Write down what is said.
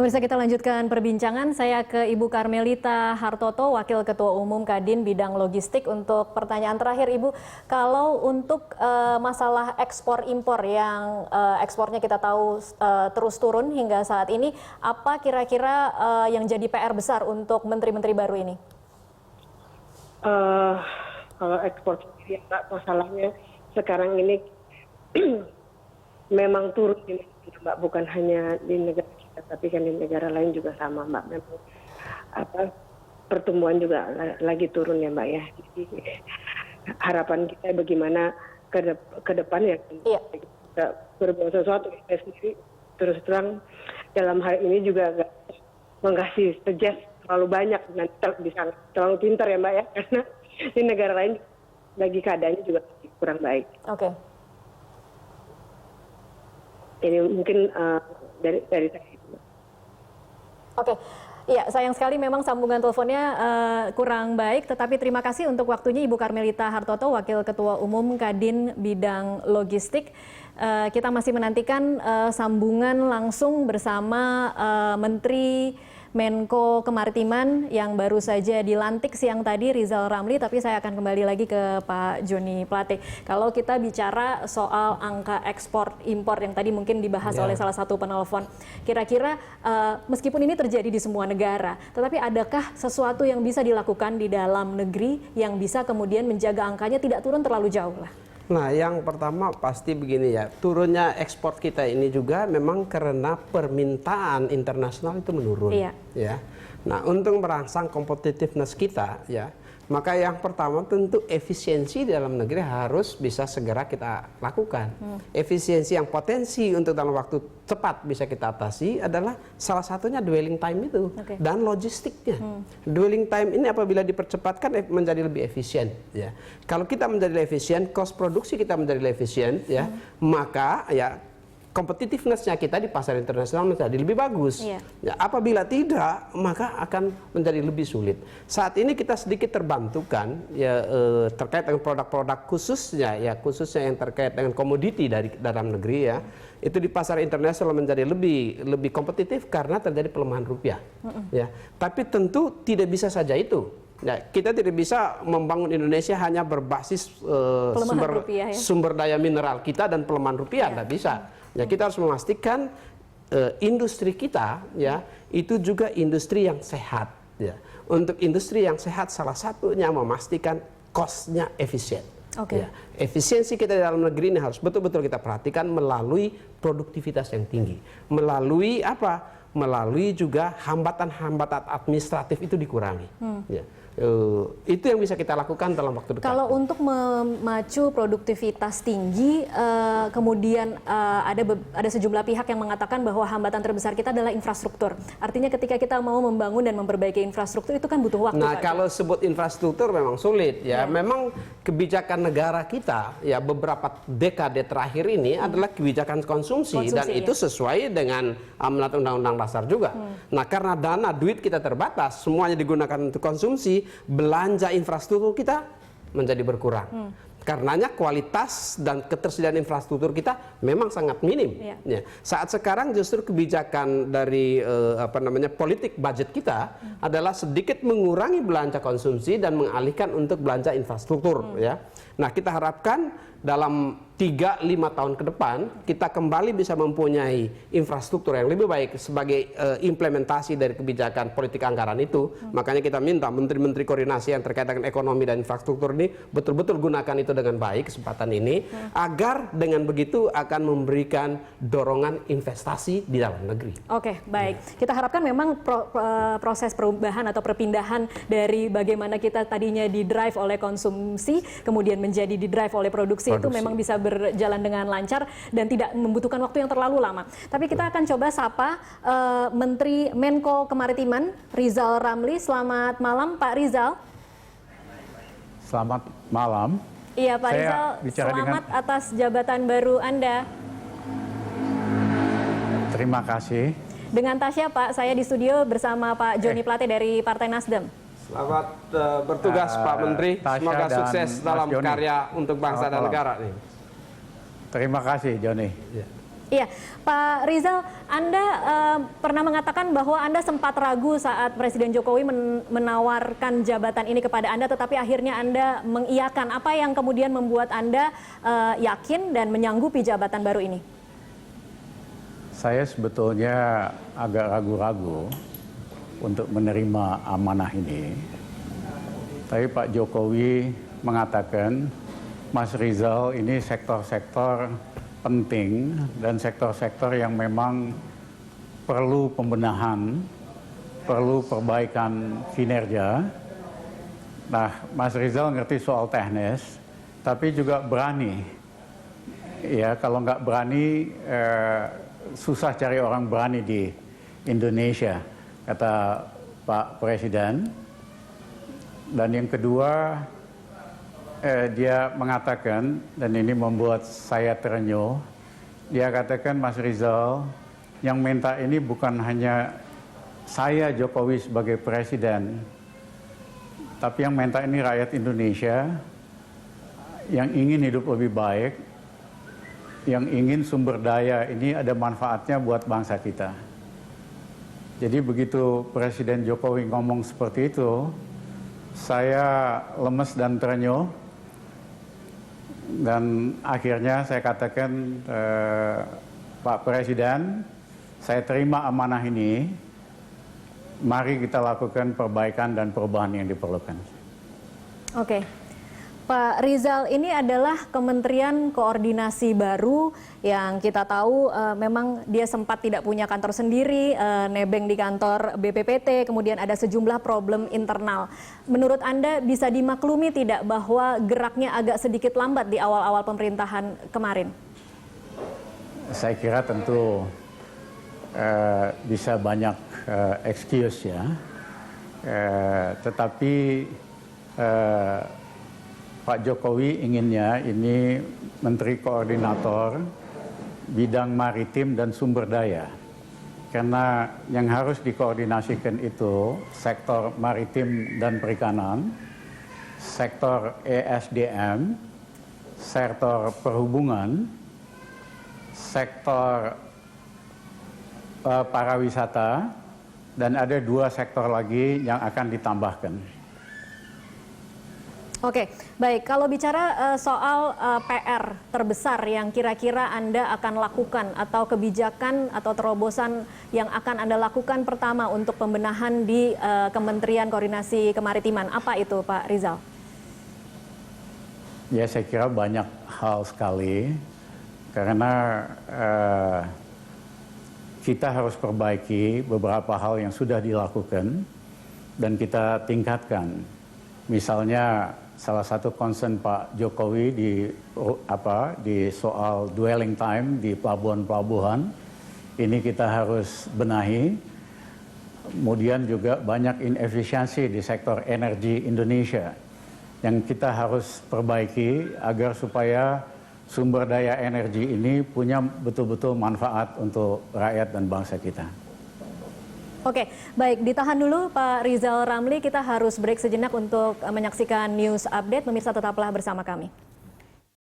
Pemirsa, kita lanjutkan perbincangan. Saya ke Ibu Karmelita Hartoto, Wakil Ketua Umum Kadin Bidang Logistik. Untuk pertanyaan terakhir, Ibu, kalau untuk masalah ekspor-impor yang ekspornya kita tahu terus turun hingga saat ini, apa kira-kira yang jadi PR besar untuk menteri-menteri baru ini? Kalau ekspor sendiri, Mbak, masalahnya sekarang ini memang turun ini, Mbak, bukan hanya di negara kita, tapi kan di negara lain juga sama, Mbak. Memang pertumbuhan juga lagi turun ya, Mbak ya. Jadi harapan kita bagaimana ke depan ya, kita berbuat sesuatu. Saya sendiri terus terang dalam hal ini juga mengasih suggest terlalu banyak, nanti bisa terlalu pintar ya, Mbak ya, karena di negara lain lagi keadaannya juga kurang baik. Oke. Ini mungkin dari saya. Oke. Ya, sayang sekali memang sambungan teleponnya kurang baik, tetapi terima kasih untuk waktunya Ibu Karmelita Hartoto, Wakil Ketua Umum Kadin Bidang Logistik. Kita masih menantikan sambungan langsung bersama Menteri Menko Kemaritiman yang baru saja dilantik siang tadi, Rizal Ramli, tapi saya akan kembali lagi ke Pak Joni Plate. Kalau kita bicara soal angka ekspor impor yang tadi mungkin dibahas oleh salah satu penelpon, kira-kira meskipun ini terjadi di semua negara, tetapi adakah sesuatu yang bisa dilakukan di dalam negeri yang bisa kemudian menjaga angkanya tidak turun terlalu jauh lah? Nah, yang pertama pasti begini ya, turunnya ekspor kita ini juga memang karena permintaan internasional itu menurun. Iya. Ya. Nah, untuk merangsang competitiveness kita, ya, maka yang pertama tentu efisiensi di dalam negeri harus bisa segera kita lakukan. Efisiensi yang potensi untuk dalam waktu cepat bisa kita atasi adalah salah satunya dwelling time itu dan logistiknya. Dwelling time ini apabila dipercepatkan menjadi lebih efisien. Ya. Kalau kita menjadi lebih efisien, cost produksi kita menjadi lebih efisien, ya, maka ya competitiveness-nya kita di pasar internasional menjadi lebih bagus. Ya, apabila tidak, maka akan menjadi lebih sulit. Saat ini kita sedikit terbantukan ya terkait dengan produk-produk khususnya yang terkait dengan komoditi dari dalam negeri ya. Itu di pasar internasional menjadi lebih kompetitif karena terjadi pelemahan rupiah. Ya, tapi tentu tidak bisa saja itu. Ya, kita tidak bisa membangun Indonesia hanya berbasis sumber daya mineral kita dan pelemahan rupiah, tidak bisa. Ya, kita harus memastikan industri kita ya itu juga industri yang sehat. Ya. Untuk industri yang sehat salah satunya memastikan cost-nya efisien. Ya. Efisiensi kita di dalam negeri ini harus betul-betul kita perhatikan melalui produktivitas yang tinggi, melalui apa? Melalui juga hambatan-hambatan administratif itu dikurangi. Ya. Itu yang bisa kita lakukan dalam waktu dekat. Kalau untuk memacu produktivitas tinggi, kemudian ada sejumlah pihak yang mengatakan bahwa hambatan terbesar kita adalah infrastruktur. Artinya ketika kita mau membangun dan memperbaiki infrastruktur itu kan butuh waktu. Nah, kalau sebut infrastruktur memang sulit ya. Memang kebijakan negara kita ya beberapa dekade terakhir ini adalah kebijakan konsumsi dan itu sesuai dengan amanat Undang-Undang Dasar juga. Nah, karena duit kita terbatas, semuanya digunakan untuk konsumsi, belanja infrastruktur kita menjadi berkurang. Karenanya kualitas dan ketersediaan infrastruktur kita memang sangat minim. Ya. Saat sekarang justru kebijakan dari politik budget kita adalah sedikit mengurangi belanja konsumsi dan mengalihkan untuk belanja infrastruktur. Ya. Nah, kita harapkan dalam 3-5 tahun ke depan kita kembali bisa mempunyai infrastruktur yang lebih baik sebagai implementasi dari kebijakan politik anggaran itu. Makanya kita minta menteri-menteri koordinasi yang terkait dengan ekonomi dan infrastruktur ini betul-betul gunakan itu dengan baik kesempatan ini agar dengan begitu akan memberikan dorongan investasi di dalam negeri. Oke, baik. Kita harapkan memang proses perubahan atau perpindahan dari bagaimana kita tadinya di-drive oleh konsumsi kemudian menjadi di-drive oleh produksi itu memang bisa berjalan dengan lancar dan tidak membutuhkan waktu yang terlalu lama. Tapi kita akan coba sapa Menteri Menko Kemaritiman Rizal Ramli. Selamat malam, Pak Rizal. Selamat malam. Iya, Pak Rizal, selamat atas jabatan baru Anda. Terima kasih. Dengan Tasya, Pak, saya di studio bersama Pak Joni Plate dari Partai Nasdem. Selamat bertugas Pak Menteri, semoga sukses dalam karya untuk bangsa dan negara. Terima kasih Joni. Iya, Pak Rizal, Anda pernah mengatakan bahwa Anda sempat ragu saat Presiden Jokowi menawarkan jabatan ini kepada Anda, tetapi akhirnya Anda mengiyakan. Apa yang kemudian membuat Anda yakin dan menyanggupi jabatan baru ini? Saya sebetulnya agak ragu-ragu untuk menerima amanah ini. Tapi Pak Jokowi mengatakan, Mas Rizal, ini sektor-sektor penting dan sektor-sektor yang memang perlu pembenahan, perlu perbaikan kinerja. Nah, Mas Rizal ngerti soal teknis, tapi juga berani. Ya, kalau nggak berani, susah cari orang berani di Indonesia, kata Pak Presiden. Dan yang kedua, dia mengatakan, dan ini membuat saya terenyuh, dia katakan, Mas Rizal, yang minta ini bukan hanya saya Jokowi sebagai presiden, tapi yang minta ini rakyat Indonesia yang ingin hidup lebih baik, yang ingin sumber daya ini ada manfaatnya buat bangsa kita. Jadi begitu Presiden Jokowi ngomong seperti itu, saya lemes dan terenyuh. Dan akhirnya saya katakan, Pak Presiden, saya terima amanah ini, mari kita lakukan perbaikan dan perubahan yang diperlukan. Oke, Pak Rizal, ini adalah Kementerian Koordinasi baru yang kita tahu memang dia sempat tidak punya kantor sendiri, nebeng di kantor BPPT, kemudian ada sejumlah problem internal. Menurut Anda bisa dimaklumi tidak bahwa geraknya agak sedikit lambat di awal-awal pemerintahan kemarin? Saya kira tentu bisa banyak excuse ya, tetapi Pak Jokowi inginnya ini Menteri Koordinator bidang maritim dan sumber daya. Karena yang harus dikoordinasikan itu sektor maritim dan perikanan, sektor ESDM, sektor perhubungan, sektor pariwisata, dan ada 2 sektor lagi yang akan ditambahkan. Oke, baik. Kalau bicara soal PR terbesar yang kira-kira Anda akan lakukan atau kebijakan atau terobosan yang akan Anda lakukan pertama untuk pembenahan di Kementerian Koordinasi Kemaritiman, apa itu Pak Rizal? Ya, saya kira banyak hal sekali, karena kita harus perbaiki beberapa hal yang sudah dilakukan dan kita tingkatkan. Misalnya salah satu concern Pak Jokowi di soal dwelling time di pelabuhan-pelabuhan, ini kita harus benahi. Kemudian juga banyak inefisiensi di sektor energi Indonesia yang kita harus perbaiki agar supaya sumber daya energi ini punya betul-betul manfaat untuk rakyat dan bangsa kita. Oke, baik. Ditahan dulu Pak Rizal Ramli, kita harus break sejenak untuk menyaksikan news update. Pemirsa tetaplah bersama kami.